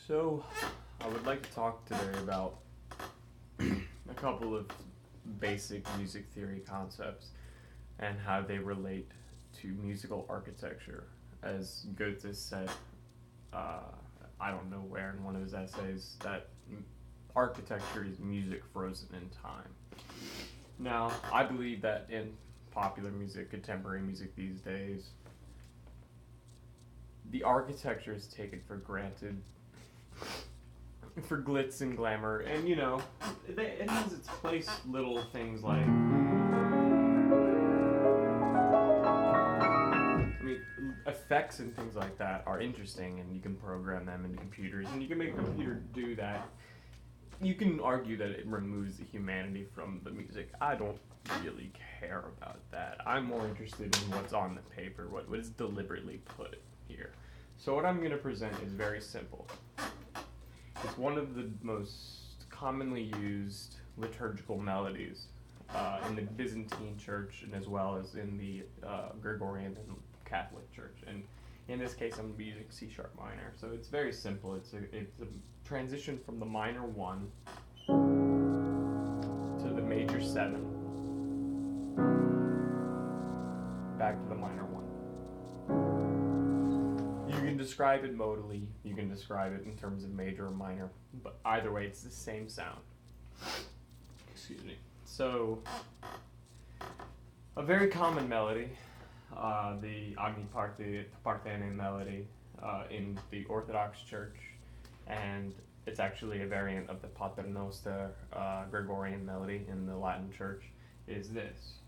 So, I would like to talk today about a couple of basic music theory concepts and how they relate to musical architecture. As Goethe said, uh, I don't know where in one of his essays, that architecture is music frozen in time. Now, I believe that in popular music, contemporary music these days, the architecture is taken for granted for glitz and glamour, and it has its place. Little things like, effects and things like that are interesting, and you can program them into computers, and you can make a computer do that. You can argue that it removes the humanity from the music. I don't really care about that. I'm more interested in what's on the paper, what is deliberately put here. So what I'm going to present is very simple. It's one of the most commonly used liturgical melodies in the Byzantine Church, and as well as in the Gregorian and Catholic Church. And in this case, I'm using C sharp minor. So it's very simple. It's a transition from the minor 1 to the major 7, back to the minor 1. You can describe it modally, you can describe it in terms of major or minor, but either way, it's the same sound. Excuse me. So, a very common melody, the Agni Parthene melody in the Orthodox Church, and it's actually a variant of the Paternoster Gregorian melody in the Latin Church, is this.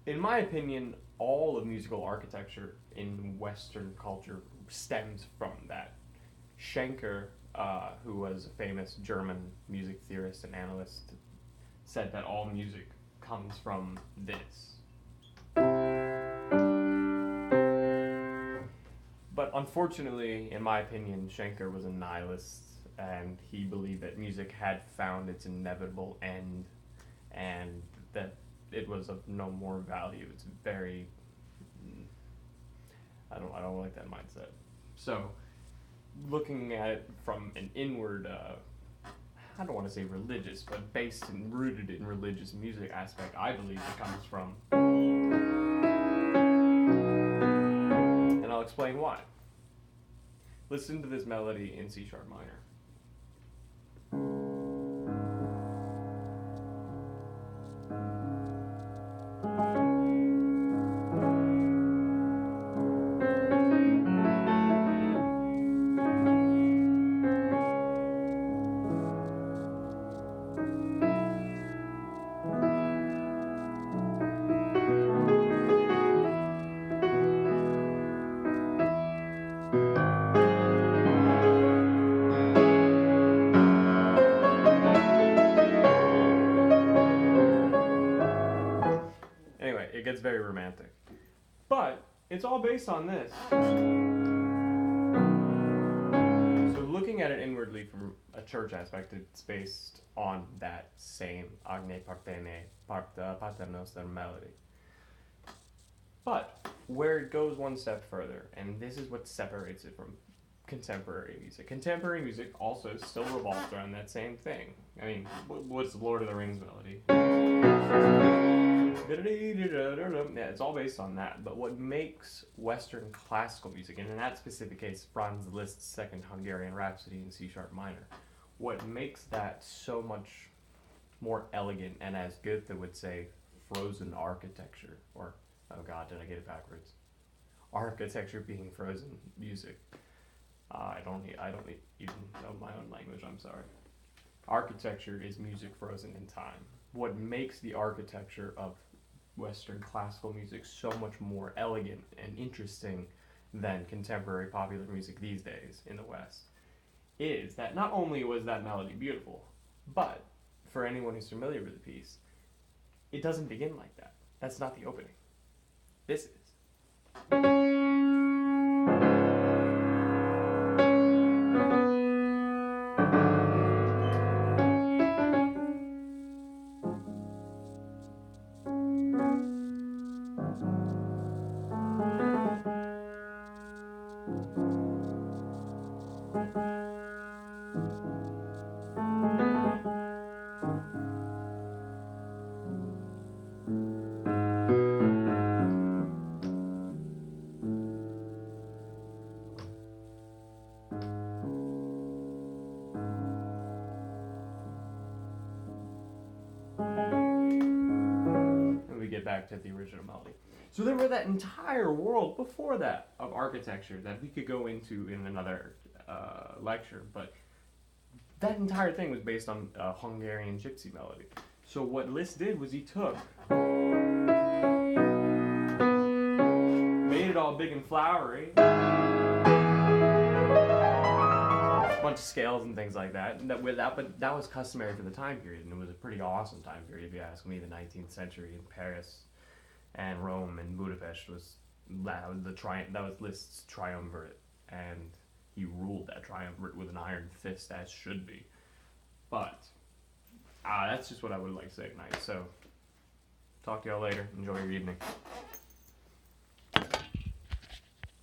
In my opinion, all of musical architecture in Western culture stems from that. Schenker, who was a famous German music theorist and analyst, said that all music comes from this. But unfortunately, in my opinion, Schenker was a nihilist, and he believed that music had found its inevitable end, and that it was of no more value. It's very, I don't like that mindset. So, looking at it from an inward, I don't want to say religious, but based and rooted in religious music aspect, I believe it comes from. And I'll explain why. Listen to this melody in C sharp minor. Anyway, it gets very romantic. But it's all based on this. So looking at it inwardly from a church aspect, it's based on that same Agne Partene Paternoster melody. But where it goes one step further, and this is what separates it from contemporary music. Contemporary music also still revolves around that same thing. I mean, what's the Lord of the Rings melody? Yeah, it's all based on that. But what makes Western classical music, and in that specific case, Franz Liszt's Second Hungarian Rhapsody in C sharp minor, what makes that so much more elegant, and as Goethe would say, frozen architecture, or, oh god, did I get it backwards? Architecture being frozen music. I don't even know my own language, I'm sorry. Architecture is music frozen in time. What makes the architecture of Western classical music so much more elegant and interesting than contemporary popular music these days in the West is that not only was that melody beautiful, but for anyone who's familiar with the piece, it doesn't begin like that. That's not the opening. This is. back to the original melody. So there were that entire world before that of architecture that we could go into in another lecture, but that entire thing was based on a Hungarian gypsy melody. So what Liszt did was he took, made it all big and flowery, a bunch of scales and things like that. And but that was customary for the time period, and it was a pretty awesome time period if you ask me. The 19th century in Paris and Rome and Budapest was that was Liszt's triumvirate, and he ruled that triumvirate with an iron fist, as should be. But that's just what I would like to say tonight. So talk to y'all later. Enjoy your evening.